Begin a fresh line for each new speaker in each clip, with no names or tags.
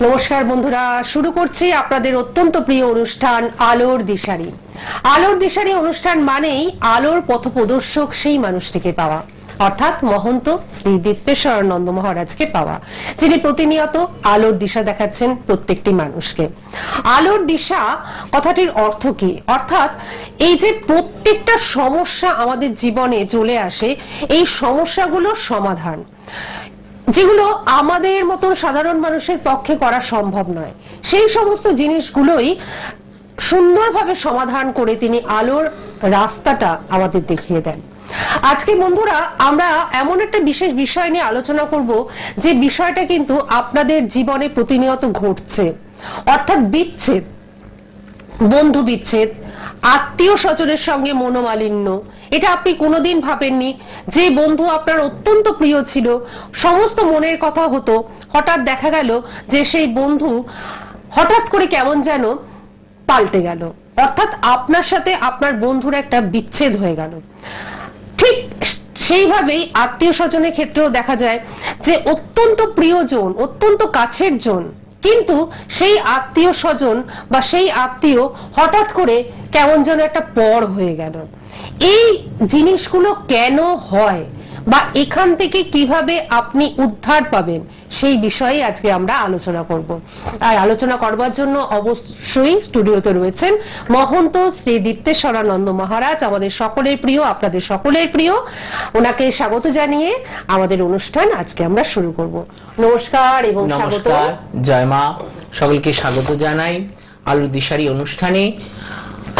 নমস্কার বন্ধুরা, শুরু করছি আপনাদের অত্যন্ত প্রিয় অনুষ্ঠান আলোর দিশারি। আলোর দিশারি অনুষ্ঠান মানেই আলোর পথপ্রদর্শক সেই মানুষটিকে পাওয়া, অর্থাৎ মহন্ত শ্রী দীপ্তেশ্বরানন্দ মহারাজকে পাওয়া, যিনি প্রতিনিয়ত আলোর দিশা দেখাচ্ছেন প্রত্যেকটি মানুষকে। আলোর দিশা কথাটির অর্থ কি? অর্থাৎ এই যে প্রত্যেকটা সমস্যা আমাদের জীবনে চলে আসে, এই সমস্যাগুলোর সমাধান যেগুলো আমাদের মতো সাধারণ মানুষের পক্ষে করা সম্ভব নয়, সেই সমস্ত জিনিসগুলোই সুন্দরভাবে সমাধান করে তিনি আলোর রাস্তাটা আমাদের দেখিয়ে দেন। আজকে বন্ধুরা আমরা এমন একটা বিশেষ বিষয় নিয়ে আলোচনা করব যে বিষয়টা কিন্তু আপনাদের জীবনে প্রতিনিয়ত ঘটছে, অর্থাৎ বিচ্ছেদ, বন্ধু বিচ্ছেদ, আত্মীয় স্বজনের সঙ্গে মনোমালিন্য। এটা আপনি কোনোদিন ভাবেননি যে বন্ধু আপনার অত্যন্ত প্রিয় ছিল, সমস্ত মনের কথা হতো, হঠাৎ দেখা গেল যে সেই বন্ধু হঠাৎ করে কেমন যেন পাল্টে গেল, অর্থাৎ আপনার সাথে আপনার বন্ধুর একটা বিচ্ছেদ হয়ে গেল। ঠিক সেইভাবেই আত্মীয় স্বজনের ক্ষেত্রেও দেখা যায় যে অত্যন্ত প্রিয়জন, অত্যন্ত কাছের জন, কিন্তু সেই আত্মীয় স্বজন বা সেই আত্মীয় হঠাৎ করে কেমন যেন একটা পর হয়ে গেল। এই জিনিসগুলো কেন হয় বা এখান থেকে কিভাবে আপনি উদ্ধার পাবেন, সেই বিষয়ে আজকে আমরা আলোচনা করব। আর আলোচনা করবার জন্য অবশ্যই স্টুডিওতে রয়েছেন মহন্ত শ্রী দীপ্তেশ্বরানন্দ মহারাজ, আমাদের সকলের প্রিয়, আপনাদের সকলের প্রিয়। ওনাকে স্বাগত জানিয়ে আমাদের অনুষ্ঠান আজকে আমরা শুরু করব। নমস্কার এবং স্বাগত।
জয় মা, সকলকে স্বাগত জানাই আলোর দিশারি অনুষ্ঠানে।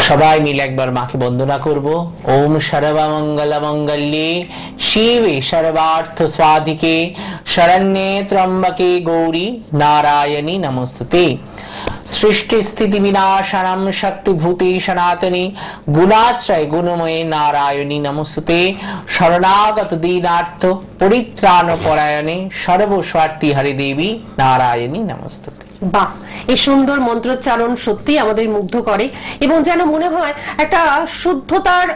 সবাই মিলে একবার মাকে বন্দনা করব। ওম সর্বমঙ্গল মঙ্গল্যে শিবে সর্বার্থ স্বাধিকে শরণ্যে ত্র্যম্বকে গৌরী নারায়ণী নমস্তুতে। সৃষ্টি স্থিতি বিনাশনম শক্তিভূতে সনাতনে গুণাশ্রয় গুণময়ে নারায়ণী নমস্তুতে। শরণাগত দীনার্থ পরিত্রাণ পরায়ণে সর্বস্বার্থী হরি দেবী নারায়ণী নমস্তুতে।
বাহ, এই সুন্দর মন্ত্রোচ্চারণ সত্যি আমাদের মুগ্ধ করে এবং যেন মনে হয় একটা শুদ্ধতার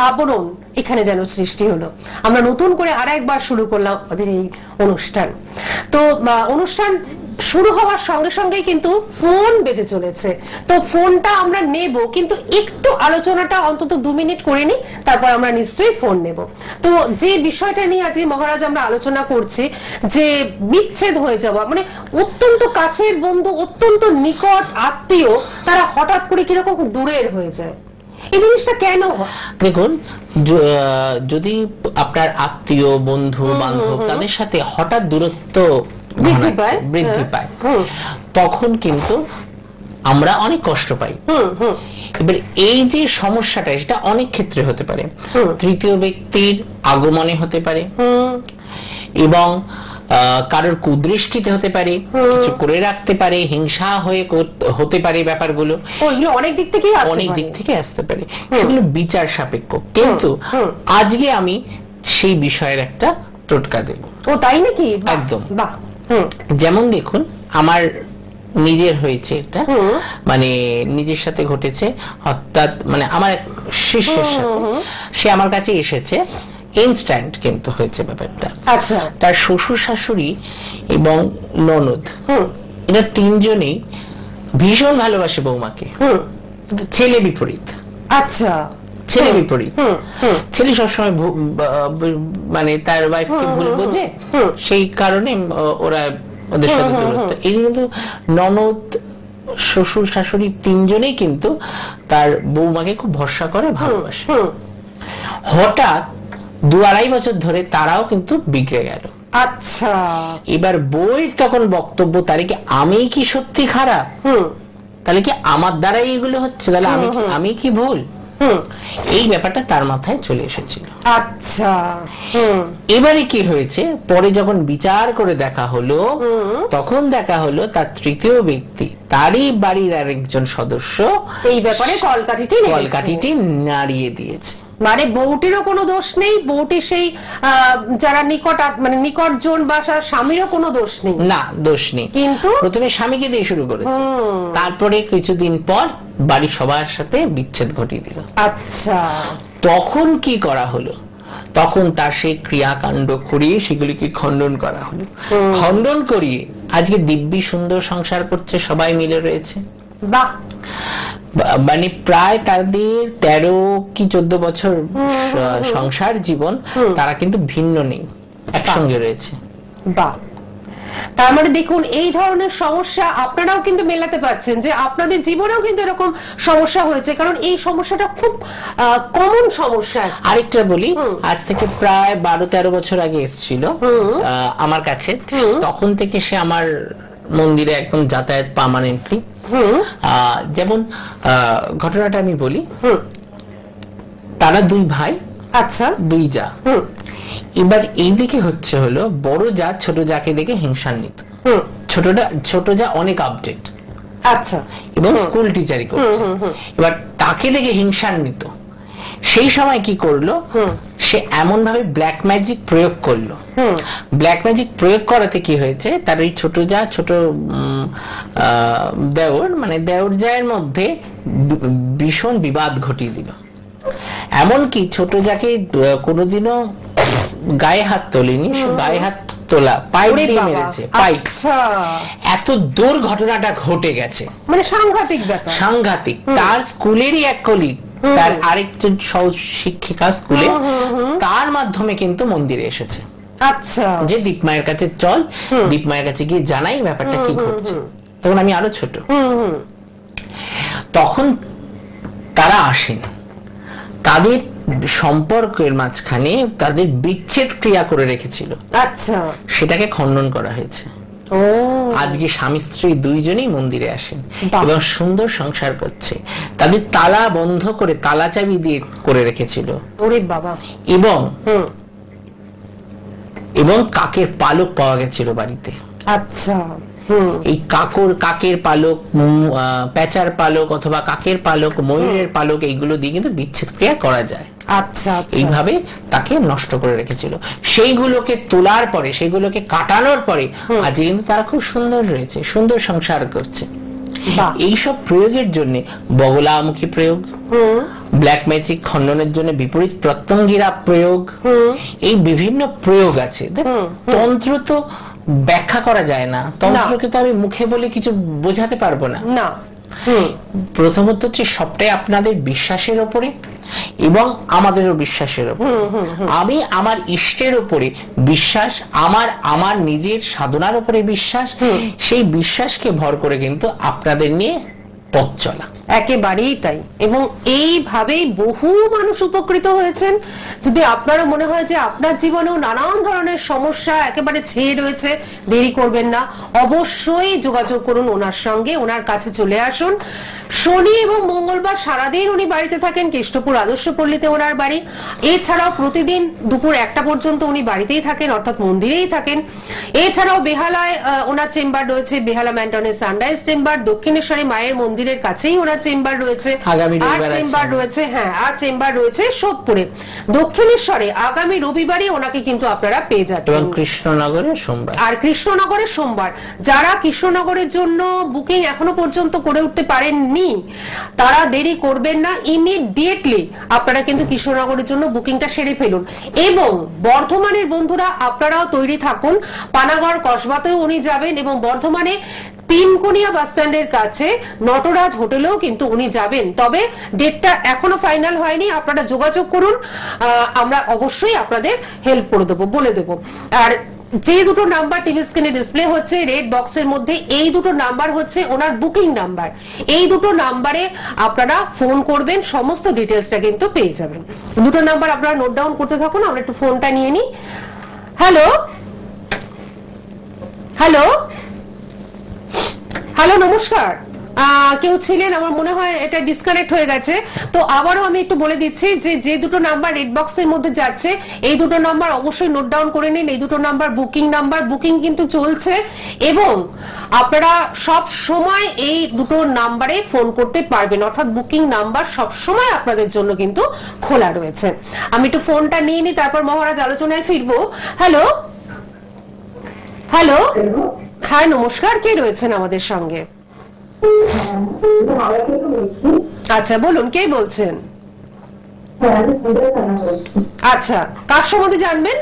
আবরণ এখানে যেন সৃষ্টি হলো। আমরা নতুন করে আরেকবার শুরু করলাম আমাদের এই অনুষ্ঠান। তো অনুষ্ঠান শুরু হওয়ার সঙ্গে সঙ্গে কিন্তু ফোন বেজে চলেছে, তো ফোনটা আমরা নেব, কিন্তু একটু আলোচনাটা অন্তত 2 মিনিট করে নি, তারপর আমরা নিশ্চয়ই ফোন নেব। তো যে বিষয়টা নিয়ে আজকে মহারাজ আমরা আলোচনা করছি, যে বিচ্ছেদ হয়ে যাওয়া, মানে অত্যন্ত কাছের বন্ধু, অত্যন্ত নিকট আত্মীয়, তারা হঠাৎ করে কিরকম দূরের হয়ে যায়, এই জিনিসটা কেন হয়?
দেখুন, যদি আপনার আত্মীয় বন্ধু বান্ধব তাদের সাথে হঠাৎ দূরত্ব বৃদ্ধি পায়, তখন কিন্তু আমরা অনেক কষ্ট পাই। এবার এই যে সমস্যাটা, সেটা অনেক ক্ষেত্রে হতে পারে। তৃতীয় ব্যক্তির আগমনে হতে পারে, এবং কারোর কুদৃষ্টিতে হতে পারে, কিছু করে রাখতে পারে, হিংসা হয়ে হতে পারে, ব্যাপারগুলো
অনেক দিক থেকে
আসতে পারে। সেগুলো বিচার সাপেক্ষ, কিন্তু আজকে আমি সেই বিষয়ের একটা টোটকা দেব।
ও তাই নাকি?
একদম। যেমন দেখুন, আমার নিজের হয়েছে এটা, মানে নিজের সাথে ঘটেছে। অর্থাৎ মানে আমার শিষ্যের সাথে, সে আমার কাছে এসেছে, ইনস্ট্যান্ট কিন্তু হয়েছে ব্যাপারটা।
আচ্ছা।
তার শ্বশুর শাশুড়ি এবং ননদ, এরা তিনজনেই ভীষণ ভালোবাসে বৌমাকে, কিন্তু ছেলে বিপরীত।
আচ্ছা।
ছেলে বিপরীত, ছেলে সবসময় মানে তার ওয়াইফকে ভুল বোঝে, সেই কারণে ওরা ওদের সাথে দূরত্ব। এই কিন্তু ননদ, শ্বশুর শাশুড়ি তিনজনেই কিন্তু তার বৌমাকে খুব ভরসা করে, ভালোবাসে। হঠাৎ 2-2.5 বছর ধরে তারাও কিন্তু বিগড়ে গেল।
আচ্ছা।
এবার বউয়ের তখন বক্তব্য, তাহলে কি আমি কি সত্যি খারাপ? তাহলে কি আমার দ্বারাই এগুলো হচ্ছে? তাহলে আমি কি ভুল? এই ব্যাপারটা তার মাথায় চলে এসেছিল।
আচ্ছা।
এবারে কি হয়েছে, পরে যখন বিচার করে দেখা হলো, তখন দেখা হলো তার তৃতীয় ব্যক্তি, তারই বাড়ির আরেকজন সদস্য
এই ব্যাপারে কলকাঠিটি
নাড়িয়ে দিয়েছে।
মানে বউটিরও কোনো দোষ নেই, বউটি সেই যারা মানে নিকটজন বা স্বামীরও কোনো দোষ নেই।
না, দোষ নেই, কিন্তু প্রথমে স্বামীকে দিয়ে শুরু করেছে, তারপরে কিছুদিন পর বাড়ির সবার সাথে বিচ্ছেদ ঘটিয়ে দিল।
আচ্ছা।
তখন কি করা হলো, তখন তার সেই ক্রিয়াকাণ্ড করিয়ে সেগুলিকে খণ্ডন করা হলো। খণ্ডন করিয়ে আজকে দিব্যি সুন্দর সংসার করছে, সবাই মিলে রয়েছে।
বাহ,
মানে প্রায় তাদের 13 কি 14 বছর সংসার জীবন, তারা কিন্তু ভিন্ন নেই, একসঙ্গে রয়েছে।
বাহ, তার মানে দেখুন এই ধরনের সমস্যা আপনারাও কিন্তু মেলাতে পারছেন যে আপনাদের জীবনেও কিন্তু এরকম সমস্যা হয়েছে, কারণ এই সমস্যাটা খুব কমন সমস্যা।
আরেকটা বলি, আজ থেকে প্রায় 12-13 বছর আগে এসেছিল আমার কাছে, তখন থেকে সে আমার মন্দিরে একদম যাতায়াত পার্মানেন্টলি। যেমন ঘটনাটা আমি বলি, তারা 2 ভাই,
আচ্ছা
2 জা। এবার এই দিকে হচ্ছে হলো বড় জা ছোট জাকে দেখে হিংসান্বিত। ছোট জা অনেক আপডেট,
আচ্ছা,
এবং স্কুল টিচারই করছে। এবার তাকে দেখে হিংসান্বিত, সেই সময় কি করলো, সে এমন ভাবে ব্ল্যাক ম্যাজিক প্রয়োগ করলো। ব্ল্যাক ম্যাজিক প্রয়োগ করাতে কি হয়েছে, তার ওই ছোট যা ছোট দেওর মানে দেওর জায়ের মধ্যে ভীষণ বিবাদ ঘটিয়ে দিল। এমনকি ছোট যাকে কোনোদিনও গায়ে হাত তোলেনি, গায়ে হাত তোলা পাইপ দিয়ে মেরেছে, পাইপ। এত দূর ঘটনাটা ঘটে গেছে,
মানে সাংঘাতিক ব্যাপার,
সাংঘাতিক। তার স্কুলেরই এক কলিগ, তার আরেকজন শিক্ষিকা স্কুলে, তার মাধ্যমে কিন্তু মন্দিরে এসেছে।
আচ্ছা,
যে দীপমায়ের কাছে চল, দীপমায়ের কাছে গিয়ে জানাই ব্যাপারটা কি ঘটছে। তখন আমি আরো ছোট, তখন তারা আসেন, তাদের সম্পর্কের মাঝখানে তাদের বিচ্ছেদ ক্রিয়া করে রেখেছিল।
আচ্ছা,
সেটাকে খণ্ডন করা হয়েছে। আজকে স্বামী স্ত্রী 2 জনই মন্দিরে আসেন এবং সুন্দর সংসার করছে। তাদের তালা বন্ধ করে তালা চাবি দিয়ে করে রেখেছিল।
ওরে বাবা।
এবং কাকের পালক পাওয়া গেছিল বাড়িতে।
আচ্ছা,
এই কাকের পালক, পেঁচার পালক অথবা কাকের পালক, ময়ূরের পালক, এইগুলো দিয়ে কিন্তু বিচ্ছেদ ক্রিয়া করা যায়।
আচ্ছা,
এইভাবে তাকে নষ্ট করে রেখেছিল। সেইগুলোকে তোলার পরে, সেইগুলোকে কাটানোর পরে আজকে কিন্তু তারা খুব সুন্দর রয়েছে, সুন্দর সংসার করছে। এইসব প্রয়োগের জন্য বগলামুখী প্রয়োগ, ব্ল্যাক ম্যাজিক খণ্ডনের জন্য বিপরীত প্রত্যঙ্গিরা প্রয়োগ, এই বিভিন্ন প্রয়োগ আছে। তন্ত্র তো ব্যাখ্যা করা যায় না, তন্ত্রকে তো আমি মুখে বলে কিছু বোঝাতে পারবো না। প্রথমত হচ্ছে সবটাই আপনাদের বিশ্বাসের উপরে এবং আমাদেরও বিশ্বাসের উপরে। আমি আমার ইষ্টের উপরে বিশ্বাস, আমার নিজের সাধনার উপরে বিশ্বাস, সেই বিশ্বাসকে ভর করে কিন্তু আপনাদের নিয়ে পথ চলা।
একেবারেই তাই, এবং এইভাবেই বহু মানুষ উপকৃত হয়েছেন। যদি আপনারও মনে হয় যে আপনার জীবনেও নানান ধরনের সমস্যা একেবারে ছেয়ে রয়েছে, দেরি করবেন না, অবশ্যই যোগাযোগ করুন ওনার সঙ্গে, ওনার কাছে চলে আসুন। শনি এবং মঙ্গলবার সারাদিন উনি বাড়িতে থাকেন, কেষ্টপুর আদর্শপল্লীতে ওনার বাড়ি। এছাড়াও প্রতিদিন দুপুর 1টা পর্যন্ত উনি বাড়িতেই থাকেন, অর্থাৎ মন্দিরেই থাকেন। এছাড়াও বেহালায় ওনার চেম্বার রয়েছে, বেহালা ম্যান্টনের সানরাইজ চেম্বার। দক্ষিণেশ্বরী মায়ের মন্দিরের কাছেই ওনার চেম্বার রয়েছে, আর চেম্বার রয়েছে, হ্যাঁ, আর চেম্বার রয়েছে সোদপুরে। দক্ষিণেশ্বরে আগামী রবিবারই ওনাকে কিন্তু আপনারা পেয়ে যাচ্ছেন,
কৃষ্ণনগরে সোমবার।
আর কৃষ্ণনগরে সোমবার। যারা কৃষ্ণনগরের জন্য বুকিং এখনো পর্যন্ত করে উঠতে পারেননি, তারা দেরি করবেন না, ইমিডিয়েটলি আপনারা কিন্তু কৃষ্ণনগরের জন্য বুকিংটা সেরে ফেলুন। এবং বর্ধমানের বন্ধুরা আপনারাও তৈরি থাকুন, পানাগড় কসবাতেও উনি যাবেন, এবং বর্ধমানে তিনকোনিয়া বাস স্ট্যান্ডের কাছে নটরাজ হোটেলেও কিন্তু উনি যাবেন। তবে ডেটটা এখনো ফাইনাল হয়নি, আপনারা যোগাযোগ করুন, আমরা অবশ্যই আপনাদের হেল্প করে দেবো, বলে দেবো। আর যে দুটো নাম্বার টিভি স্ক্রিনে ডিসপ্লে হচ্ছে রেড বক্সের মধ্যে, এই দুটো নাম্বার হচ্ছে ওনার বুকিং নাম্বার। এই দুটো নাম্বারে আপনারা ফোন করবেন, সমস্ত ডিটেলসটা কিন্তু পেয়ে যাবেন। দুটো নাম্বার আপনারা নোট ডাউন করতে থাকুন, আমরা একটু ফোনটা নিয়ে নিই। হ্যালো হ্যালো হ্যালো, নমস্কার। কেউ ছিলেন, আমার মনে হয় এটা ডিসকানেক্ট হয়ে গেছে। তো আবারও আমি একটু বলে দিচ্ছি যে দুটো নাম্বার রেড বক্সের মধ্যে যাচ্ছে, এই দুটো নাম্বার অবশ্যই নোট ডাউন করে নিন। এই দুটো নাম্বার বুকিং নাম্বার, বুকিং কিন্তু চলছে, এবং আপনারা সব সময় এই দুটো নাম্বারে ফোন করতে পারবেন, অর্থাৎ বুকিং নাম্বার সব সময় আপনাদের জন্য কিন্তু খোলা রয়েছে। আমি একটু ফোনটা নিয়ে নিই, তারপর মহারাজ আলোচনায় ফিরবো। হ্যালো হ্যালো, হ্যাঁ নমস্কার, কে রয়েছেন আমাদের সঙ্গে? আচ্ছা বলুন, কে বলছেন? আচ্ছা, কার সম্বন্ধে জানবেন?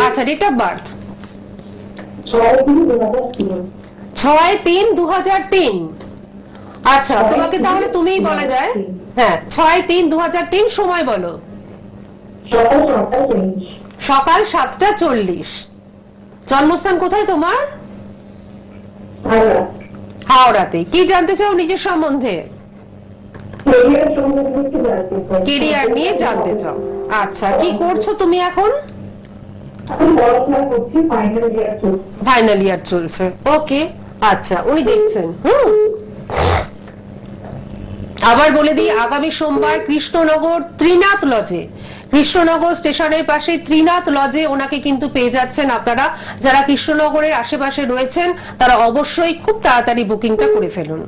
আচ্ছা, ডেট অফ বার্থ 6-3-2003। আচ্ছা, তোমাকে তাহলে তুমিই বলা যায়। হ্যাঁ, 6-3-2003। সময় বলো। সকাল 7টা 40। জন্মস্থান কোথায় তোমার? হাওড়াতে। কি জানতে চাও নিজের সম্বন্ধে? কেরিয়ার নিয়ে জানতে চাও। আচ্ছা, কি করছো তুমি এখন? ফাইনাল ইয়ার চলছে। ওকে, আচ্ছা, উনি দেখছেন। আবার বলে দিই, আগামী সোমবার কৃষ্ণনগর ত্রিনাথ লজে, কৃষ্ণনগর স্টেশনের পাশে ত্রিনাথ লজে ওনাকে কিন্তু পেয়ে যাচ্ছেন আপনারা। যারা কৃষ্ণনগরের আশেপাশে রয়েছেন তারা অবশ্যই খুব তাড়াতাড়ি বুকিংটা করে ফেলুন।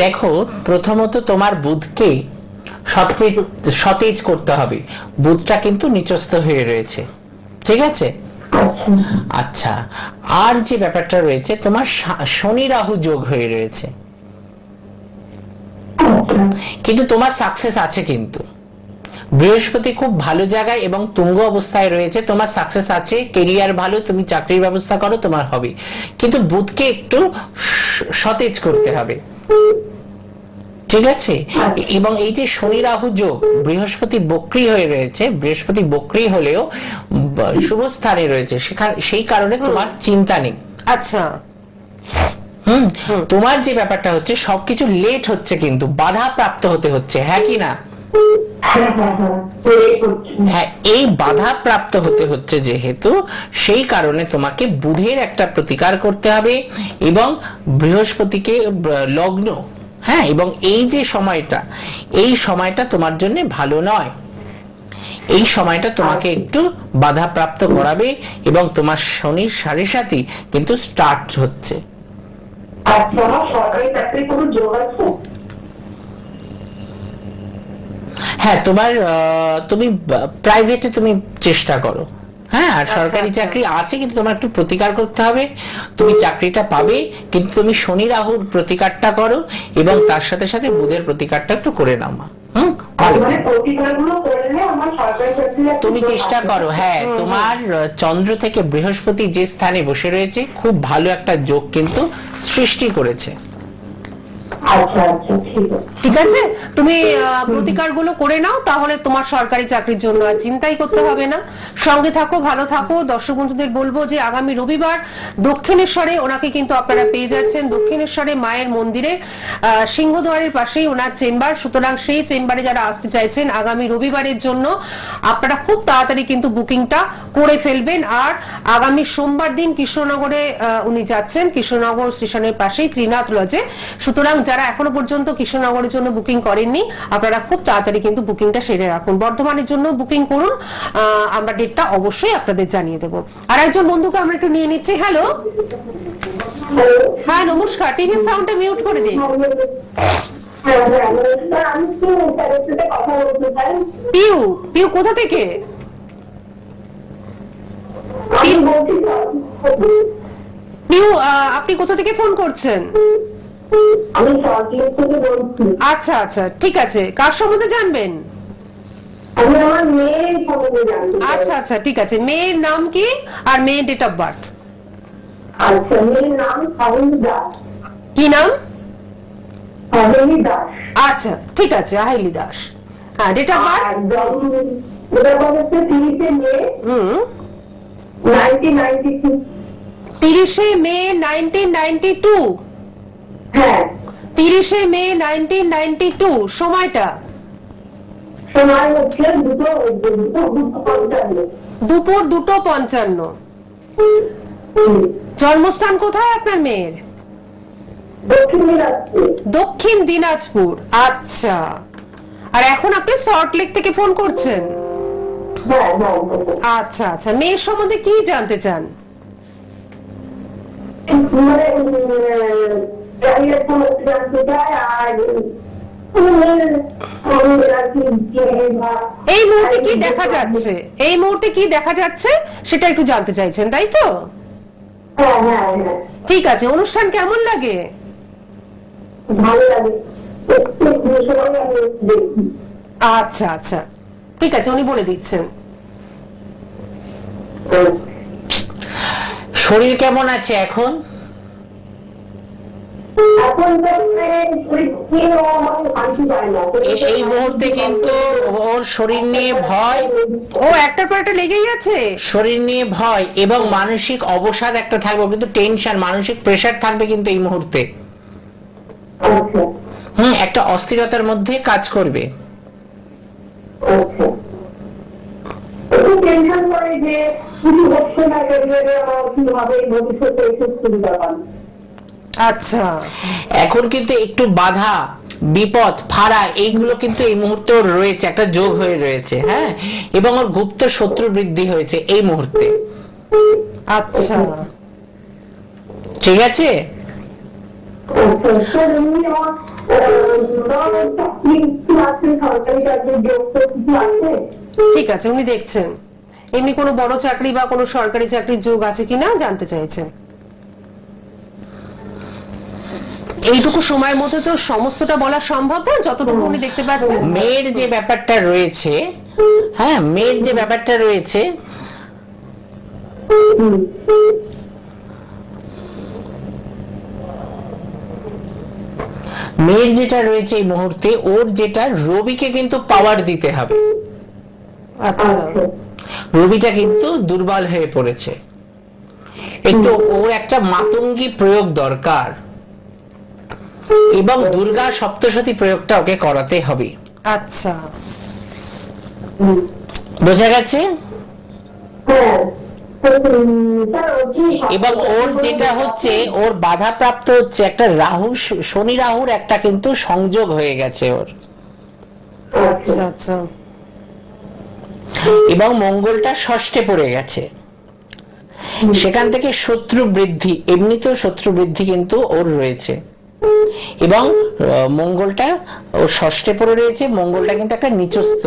দেখো, প্রথমত তোমার বুধকে সতেজ করতে হবে। বুধটা কিন্তু নিচস্থ হয়ে রয়েছে, ঠিক আছে? আচ্ছা, আর যে ব্যাপারটা রয়েছে, তোমার শনি রাহু যোগ হয়ে রয়েছে, কিন্তু তোমার সাকসেস আছে। কিন্তু বৃহস্পতি খুব ভালো জায়গায় এবং তুঙ্গ অবস্থায় রয়েছে, তোমার সাকসেস আছে, কেরিয়ার ভালো, তুমি চাকরির ব্যবস্থা করো, তোমার হবে। কিন্তু বুধকে একটু সতেজ করতে হবে, ঠিক আছে? এবং এই যে শনি রাহু যোগ, বৃহস্পতি বক্রী হয়ে রয়েছে, বৃহস্পতি বক্রী হলেও শুভ স্থানে রয়েছে, সেই কারণে তোমার চিন্তা নেই।
আচ্ছা,
তোমার যে ব্যাপারটা হচ্ছে সবকিছু লেট হচ্ছে, কিন্তু বাধা প্রাপ্ত হতে হচ্ছে, হ্যাঁ কি না? হ্যাঁ, এই বাধা প্রাপ্ত হতে হচ্ছে যেহেতু, সেই কারণে তোমাকে বুধের একটা প্রতিকার করতে হবে এবং বৃহস্পতিকে লগ্ন, হ্যাঁ, এবং এই যে সময়টা, এই সময়টা তোমার জন্য ভালো নয়। এই সময়টা তোমাকে একটু বাধা প্রাপ্ত করাবে এবং তোমার শনির সাড়ে সাথী কিন্তু স্টার্ট হচ্ছে। হ্যাঁ, তুমি প্রাইভেটে তুমি চেষ্টা করো, হ্যাঁ, আর সরকারি চাকরি আছে, কিন্তু তোমার একটু প্রতিকার করতে হবে। তুমি চাকরিটা পাবে, কিন্তু তুমি শনি রাহুর প্রতিকারটা করো এবং তার সাথে সাথে বুধের প্রতিকারটা একটু করে নাও মা। তুমি চেষ্টা করো। হ্যাঁ, তোমার চন্দ্র থেকে বৃহস্পতি যে স্থানে বসে রয়েছে, খুব ভালো একটা যোগ কিন্তু সৃষ্টি করেছে।
ঠিক আছে, তুমি প্রতিকারগুলো করে নাও, তাহলে তোমার সরকারি চাকরির জন্য আর চিন্তাই করতে হবে না। সঙ্গে থাকো, ভালো থাকো। দর্শক বন্ধুদের বলবো যে আগামী রবিবার দক্ষিণেশ্বরে ওনাকে কিন্তু আপনারা পেয়ে যাচ্ছেন। দক্ষিণেশ্বরে মায়ের মন্দিরের সিংহদ্বারের পাশেই ওনার চেম্বার, সুতরাং সেই চেম্বারে যারা আসতে চাইছেন আগামী রবিবারের জন্য আপনারা খুব তাড়াতাড়ি কিন্তু বুকিংটা করে ফেলবেন। আর আগামী সোমবার দিন কৃষ্ণনগরে উনি যাচ্ছেন, কৃষ্ণনগর স্টেশনের পাশেই ত্রিনাথ লজে। সুতরাং যারা এখনো পর্যন্ত কৃষ্ণনগরের জন্য বুকিং করেননি, আপনারা খুব তাড়াতাড়ি কিন্তু বুকিংটা সেরে রাখুন। বর্ধমানের জন্য বুকিং করুন, আমরা ডেটটা অবশ্যই আপনাদের জানিয়ে দেব। আর একজন বন্ধুকে আমরা একটু নিয়ে নিচ্ছি। হ্যালো, হ্যাঁ নমস্কার, টিভির সাউন্ডটা মিউট করে দিন। পিউ, পিউ কোথা থেকে? পিউ, আপনি কোথা থেকে ফোন করছেন? আচ্ছা আচ্ছা, ঠিক আছে। কার সম্বন্ধে জানবেন? আচ্ছা আচ্ছা, ঠিক আছে। মেয়ের নাম কি আর মেয়ের ডেট অফ বার্থ? কি নাম? আচ্ছা, ঠিক আছে, আহেলি দাস। হ্যাঁ, ডেট অফ বার্থ 30শে মে 1992। 30শে মে 1992। সময়টা? দুপুর 2:55। জন্মস্থান কোথায় আপনার মেয়ের? দক্ষিণ দিনাজপুর। আচ্ছা, আর এখন আপনি সল্টলেক থেকে ফোন করছেন? আচ্ছা আচ্ছা, মেয়ের সম্বন্ধে কি জানতে চান? এই মুহূর্তে কি দেখা যাচ্ছে, এই মুহূর্তে কি দেখা যাচ্ছে সেটা একটু জানতে চাইছেন, তাই তো? ঠিক আছে। অনুষ্ঠান কেমন লাগে?
ভালো লাগে, একটু সময় আমি দেখি।
আচ্ছা আচ্ছা, ঠিক আছে, উনি বলে দিচ্ছেন।
শরীর কেমন আছে এখন?
এখন তো শান্তি পায় না।
এই মুহূর্তে কিন্তু ওর শরীর নিয়ে ভয়,
ও একটার পর একটা লেগেই আছে।
শরীর নিয়ে ভয় এবং মানসিক অবসাদ একটা থাকবে, কিন্তু টেনশন, মানসিক প্রেসার থাকবে কিন্তু এই মুহূর্তে।
আচ্ছা
একটা অস্থিরতার মধ্যে কাজ করবে।
আচ্ছা, একটু টেনশন করে যে কিছু হচ্ছে না, ক্যারিয়ারে আমার কিভাবে ভবিষ্যতে এসব সুবিধা পান।
আচ্ছা,
এখন কিন্তু একটু বাধা, বিপদ, ফাড়া এইগুলো কিন্তু এই মুহূর্তে ওর রয়েছে, একটা যোগ হয়ে রয়েছে। হ্যাঁ, এবং ওর গুপ্ত শত্রু বৃদ্ধি হয়েছে এই মুহূর্তে।
আচ্ছা,
ঠিক আছে।
আচ্ছা স্যার, এমনি আমার চাকরি কিছু আছে, সরকারি চাকরির যোগ তো কিছু আছে?
ঠিক আছে, উনি দেখছেন এমনি কোনো বড় চাকরি বা কোনো সরকারি চাকরির যোগ আছে কিনা জানতে চাইছেন। এইটুকু সময়ের মধ্যে তো সমস্তটা বলা সম্ভব না, যতটুকু উনি দেখতে পাচ্ছেন।
মেয়ের যে ব্যাপারটা রয়েছে, হ্যাঁ, মেয়ের যে ব্যাপারটা রয়েছে, মেয়ের যেটা রয়েছে এই মুহূর্তে, ওর যেটা রবিকে কিন্তু পাওয়ার দিতে হবে।
আচ্ছা,
রবিটা কিন্তু দুর্বল হয়ে পড়েছে, একটু ওর একটা মাতঙ্গী প্রয়োগ দরকার, এবং দুর্গা সপ্তশতী প্রয়োগটা ওকে করাতে হবে।
আচ্ছা,
বোঝা গেছে? এবং ওর যেটা হচ্ছে, ওর বাধাপ্রাপ্ত হচ্ছে একটা রাহু, শনি রাহুর একটা কিন্তু সংযোগ হয়ে গেছে ওর।
আচ্ছা আচ্ছা,
এবং মঙ্গলটা ষষ্ঠে পড়ে গেছে, সেখান থেকে শত্রু বৃদ্ধি, এমনিতেও শত্রু বৃদ্ধি কিন্তু ওর রয়েছে। এবং মঙ্গলটা ওর ষষ্ঠে পড়ে রয়েছে, মঙ্গলটা কিন্তু একটা নিচস্থ,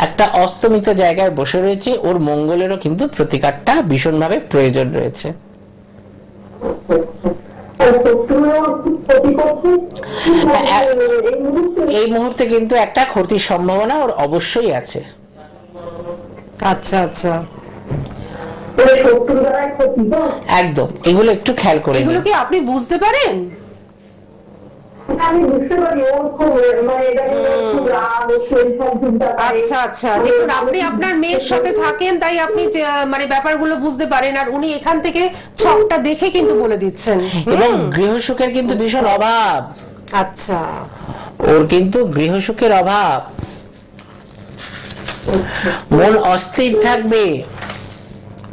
একটা অস্তমিত জায়গায় বসে রয়েছে। ওর মঙ্গলেরও কিন্তু প্রতিকারটা ভীষণভাবে প্রয়োজন রয়েছে। এই মুহূর্তে কিন্তু একটা ক্ষতির সম্ভাবনা ওর অবশ্যই আছে।
আচ্ছা আচ্ছা,
একদম, এগুলো একটু খেয়াল করে
এগুলো কি আপনি বুঝতে পারেন?
আমি বুঝতে পারি ওর খুব মানে এটা খুব রাগ, চিন্তা।
আচ্ছা আচ্ছা, দেখুন আপনি আপনার মেয়ের সাথে থাকেন, তাই আপনি মানে ব্যাপারগুলো বুঝতে পারেন, আর উনি এখান থেকে ছকটা দেখে কিন্তু বলে দিচ্ছেন।
এবং গৃহসুখের কিন্তু ভীষণ অভাব।
আচ্ছা,
ওর কিন্তু গৃহসুখের অভাব, মন অস্থির থাকবে।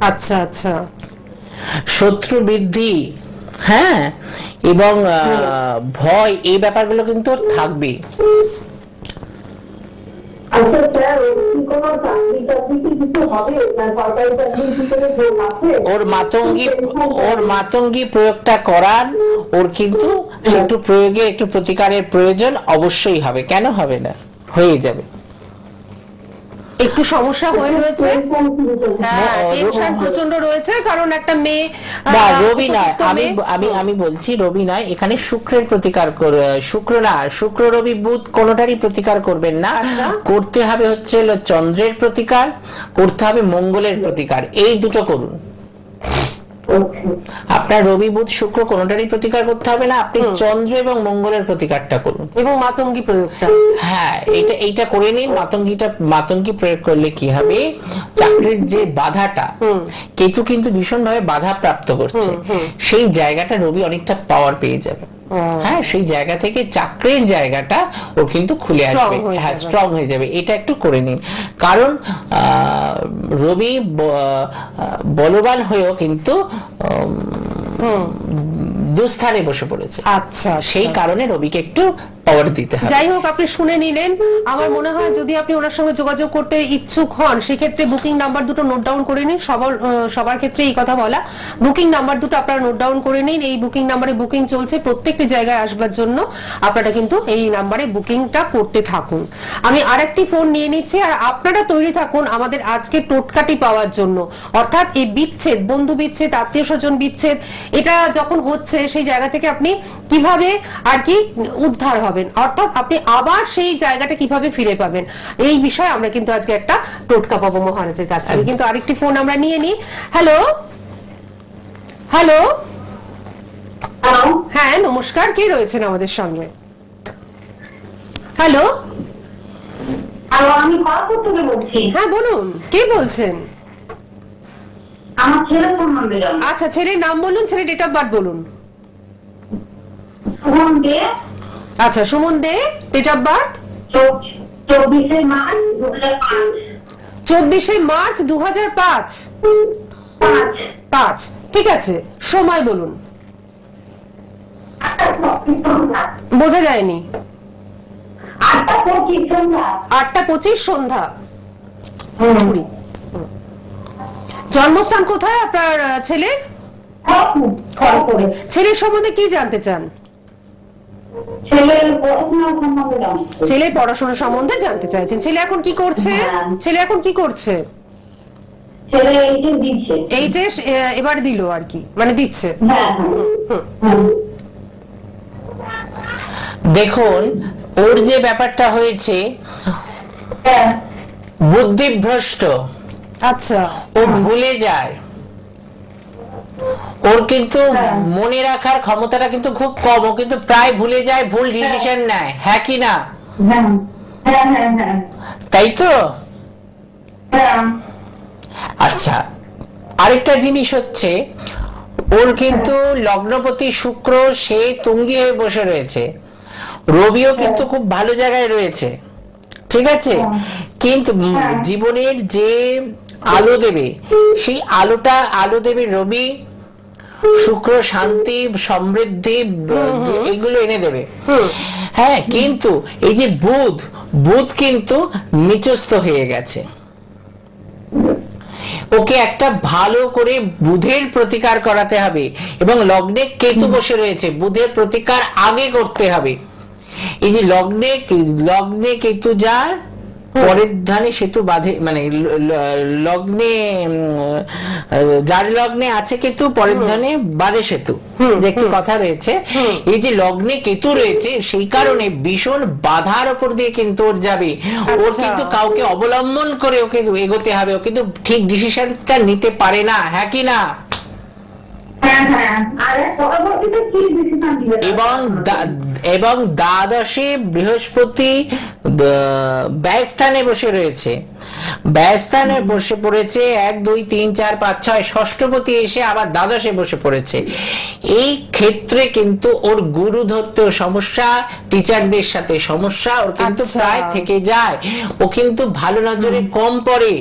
আচ্ছা আচ্ছা,
শত্রু বৃদ্ধি, হ্যাঁ, এবং ভয়, এই ব্যাপারগুলো কিন্তু ওর থাকবে।
আচ্ছা স্যার, কোনো চাকরি টাকরি কি কিছু হবে না? সরকারি চাকরির ভিতরে যোগ আছে?
ওর মাতঙ্গী প্রয়োগটা করান, ওর কিন্তু একটু প্রয়োগে, একটু প্রতিকারের প্রয়োজন অবশ্যই হবে। কেন হবে না? হয়ে যাবে।
একটু সমস্যা হয়ে রয়েছে, হ্যাঁ, টেনশন প্রচন্ড রয়েছে, কারণ একটা মেয়ে।
না, রবি নয়, আমি বলছি রবি নয়, এখানে শুক্রের প্রতিকার, শুক্র না, শুক্র রবি বুধ কোনোটারই প্রতিকার করবেন না। করতে হবে হচ্ছে চন্দ্রের প্রতিকার, করতে হবে মঙ্গলের প্রতিকার, এই দুটো করুন। আপনার রবি বুধ শুক্র কোনোটারই প্রতিকার করতে হবে না, আপনি চন্দ্র এবং মঙ্গলের প্রতিকারটা করুন,
এবং মাতঙ্গী প্রয়োগটা,
হ্যাঁ, এইটা করে নিন। মাতঙ্গী প্রয়োগ করলে কি হবে, চাকরির যে বাধাটা, কেতু কিন্তু ভীষণভাবে বাধা প্রাপ্ত করছে, সেই জায়গাটা রবি অনেকটা পাওয়ার পেয়ে যাবে। হ্যাঁ, সেই জায়গা থেকে চাকরির জায়গাটা ওর কিন্তু খুলে আসবে, হ্যাঁ, স্ট্রং হয়ে যাবে। এটা একটু করে নিন, কারণ রবি বলবান হয়েও কিন্তু দুস্থানে বসে পড়েছে।
আচ্ছা,
সেই কারণে রবিকে একটু পাওয়ার দিতে হবে।
যাই হোক, আপনি শুনে নিলেন। আমার মনে হয় যদি আপনি ওনার সঙ্গে যোগাযোগ করতে ইচ্ছুক হন, সেক্ষেত্রে বুকিং নাম্বার দুটো নোট ডাউন করে নিন। সবার ক্ষেত্রে এই কথা বলা, বুকিং নাম্বার দুটো আপনারা নোট ডাউন করে নিন। এই বুকিং নাম্বারে বুকিং চলছে, প্রত্যেকটি জায়গায় আসবার জন্য আপনারা কিন্তু এই নাম্বারে বুকিংটা করতে থাকুন। আমি আরেকটি ফোন নিয়ে নিচ্ছি, আর আপনারা তৈরি থাকুন আমাদের আজকে টোটকাটি পাওয়ার জন্য। অর্থাৎ এই বিচ্ছেদ, বন্ধু বিচ্ছেদ, আত্মীয় স্বজন বিচ্ছেদ, এটা যখন হচ্ছে সেই জায়গা থেকে আপনি কিভাবে আর কি উদ্ধার হবেন, অর্থাৎ আপনি আবার সেই জায়গাটা কিভাবে ফিরে পাবেন, এই বিষয়ে আমরা কিন্তু আজকে একটা টোটকা পাবো মহারাজের কাছ থেকে। কিন্তু আরেকটি ফোন আমরা নিয়ে নিই। হ্যালো হ্যালো, হ্যাঁ নমস্কার, কে রয়েছেন আমাদের সঙ্গে? হ্যালো,
আমি খড়গপুর থেকে বলছি।
হ্যাঁ বলুন, কে বলছেন?
আমার ছেলে সম্বন্ধে জানো।
আচ্ছা, ছেলের নাম বলুন, ছেলের ডেট অফ বার্থ বলুন।
সুমন দে।
আচ্ছা, Suman Dey, date of birth
24শে মার্চ 2005।
24শে মার্চ 2005। 5, ঠিক আছে। সময় বলুন। বোঝা যায়নি।
8:25 সন্ধ্যা।
8:25 সন্ধ্যা। পুরী। জন্মস্থান কোথায় আপনার ছেলের? খড়গপুরে। ছেলের সম্বন্ধে কি জানতে চান?
ছেলের পড়াশোনা সম্বন্ধে জানতে।
ছেলের পড়াশোনা সম্বন্ধে জানতে চাইছেন। ছেলে এখন কি করছে? ছেলে এখন কি করছে?
ছেলে এইচএস দিচ্ছে।
এইচএস এবার দিল আর কি, মানে দিচ্ছে।
দেখুন, ওর যে ব্যাপারটা হয়েছে, বুদ্ধিভ্রষ্ট।
আচ্ছা,
ও ভুলে যায়, ওর কিন্তু মনে রাখার ক্ষমতাটা কিন্তু খুব কম। ও কিন্তু প্রায় ভুলে যায়, ভুল ডিসিশন নেয়, হ্যাঁ কি না? তাই তো। আচ্ছা, আরেকটা জিনিস হচ্ছে, ওর কিন্তু লগ্নপতি শুক্র সে তুঙ্গি হয়ে বসে রয়েছে, রবিও কিন্তু খুব ভালো জায়গায় রয়েছে, ঠিক আছে। কিন্তু জীবনের যে আলো দেবে, সেই আলো দেবে রবি। শুক্র শান্তি, সমৃদ্ধি, এগুলো এনে দেবে। হ্যাঁ, কিন্তু এই যে বুধ কিন্তু নিচস্থ হয়ে গেছে। ওকে একটা ভালো করে বুধের প্রতিকার করাতে হবে, এবং লগ্নে কেতু বসে রয়েছে, বুধের প্রতিকার আগে করতে হবে। এই যে লগ্নে কেতু যার পরের ধানে সেতু বাঁধে, মানে লগ্নে যার লগ্নে আছে কেতু পরের ধানে বাঁধে সেতু, যে একটি কথা রয়েছে। এই যে লগ্নে কেতু রয়েছে, সেই কারণে ভীষণ বাধার উপর দিয়ে কিন্তু ওর যাবে। ওর কিন্তু কাউকে অবলম্বন করে ওকে এগোতে হবে, ও কিন্তু ঠিক ডিসিশনটা নিতে পারে না, হ্যাঁ কি না? এবং দ্বাদশে বৃহস্পতি ব্যয়স্থানে বসে রয়েছে, ব্যয়স্থানে বসে পড়েছে 1 2 3 4 5 6 ষষ্ঠপতি এসে আবার দ্বাদশে বসে পড়েছে। এই ক্ষেত্রে কিন্তু ওর গুরু ধরতেও সমস্যা, টিচারদের সাথে সমস্যা ওর কিন্তু প্রায় থেকে যায়। ও কিন্তু ভালো নজরে কম পড়ে।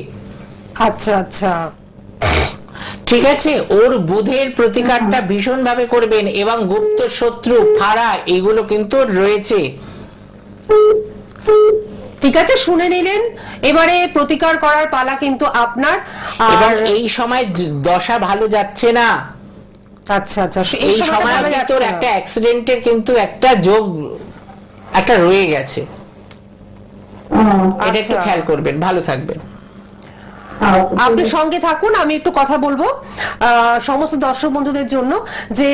আচ্ছা আচ্ছা,
ঠিক আছে। ওর বুধের প্রতিকারটা ভীষণ ভাবে করবেন, এবং গুপ্ত শত্রু ফাঁড়া এগুলো কিন্তু রয়েছে।
ঠিক আছে, শুনে নিলেন। এবারে প্রতিকার করার পালা কিন্তু আপনার।
এবং এই সময় দশা ভালো যাচ্ছে না।
আচ্ছা আচ্ছা,
এই সময় তোর একটা অ্যাক্সিডেন্টের কিন্তু একটা যোগ একটা রয়ে গেছে, এটা একটু খেয়াল করবেন, ভালো থাকবেন।
আপনি সঙ্গে থাকুন, আমি একটু কথা বলবো সমস্ত দর্শক বন্ধুদের জন্য, যে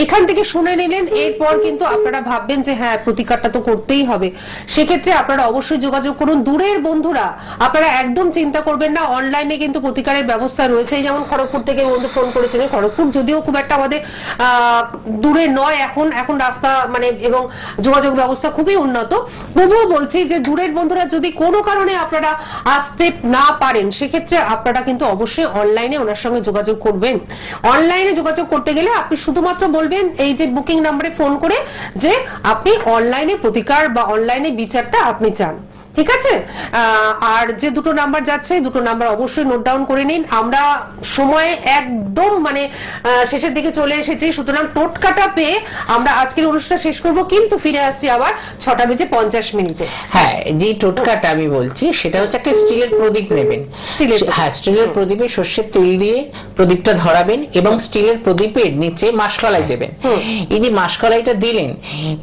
এখান থেকে শুনে নিলেন, এরপর কিন্তু আপনারা ভাববেন যে হ্যাঁ প্রতিকারটা তো করতেই হবে। সেক্ষেত্রে আপনারা অবশ্যই যোগাযোগ করুন। দূরের বন্ধুরা আপনারা একদম চিন্তা করবেন না, অনলাইনে কিন্তু প্রতিকারের ব্যবস্থা রয়েছে। যেমন খড়গপুর থেকে বন্ধু ফোন করেছিলেন, খড়গপুর যদিও খুব একটা আমাদের দূরে নয়, এখন রাস্তা মানে এবং যোগাযোগ ব্যবস্থা খুবই উন্নত, তবুও বলছি যে দূরের বন্ধুরা যদি কোনো কারণে আপনারা আসতে না পারেন, সেক্ষেত্রে আপনারা কিন্তু অবশ্যই অনলাইনে ওনার সঙ্গে যোগাযোগ করবেন। অনলাইনে যোগাযোগ করতে গেলে আপনি শুধুমাত্র বলবেন এই যে বুকিং নাম্বারে ফোন করে যে আপনি অনলাইনে প্রতিকার বা অনলাইনে বিচারটা আপনি চান, ঠিক আছে? আর যে দুটো নাম্বার যাচ্ছে, দুটো নাম্বার অবশ্যই নোট ডাউন করে নিন। আমরা সময় একদম মানে শেষের দিকে চলে এসেছি, সুতরাং টোটকাটা পেয়ে আমরা আজকের অনুষ্ঠান শেষ করব, কিন্তু ফিরে আসছি আবার 6:50
হ্যাঁ, যে টোটকাটা আমি বলছি সেটা হচ্ছে একটা স্টিলের প্রদীপ নেবেন। হ্যাঁ, স্টিলের প্রদীপে সর্ষের তেল দিয়ে প্রদীপটা ধরাবেন এবং স্টিলের প্রদীপের নিচে মাসকলাই দেবেন। এই যে মাসকলাইটা দিলেন,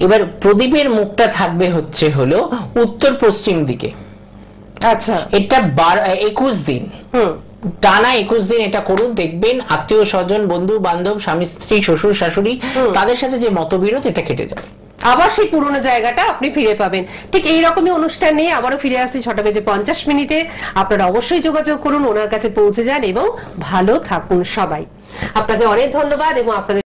এবার প্রদীপের মুখটা থাকবে হচ্ছে হলো উত্তর পশ্চিম দিকে।
আচ্ছা,
এটা 21 দিন, টানা 21 দিন এটা করুন, দেখবেন আত্মীয় স্বজন, বন্ধু বান্ধব, স্বামী স্ত্রী, শ্বশুর শাশুড়ি, তাদের সাথে যে মতবিরোধ এটা কেটে যাবে,
আবার সেই পুরোনো জায়গাটা আপনি ফিরে পাবেন। ঠিক এইরকমই অনুষ্ঠান নিয়ে আবারও ফিরে আসছি 6:50। আপনারা অবশ্যই যোগাযোগ করুন, ওনার কাছে পৌঁছে যান এবং ভালো থাকুন সবাই। আপনাকে অনেক ধন্যবাদ এবং আপনাদের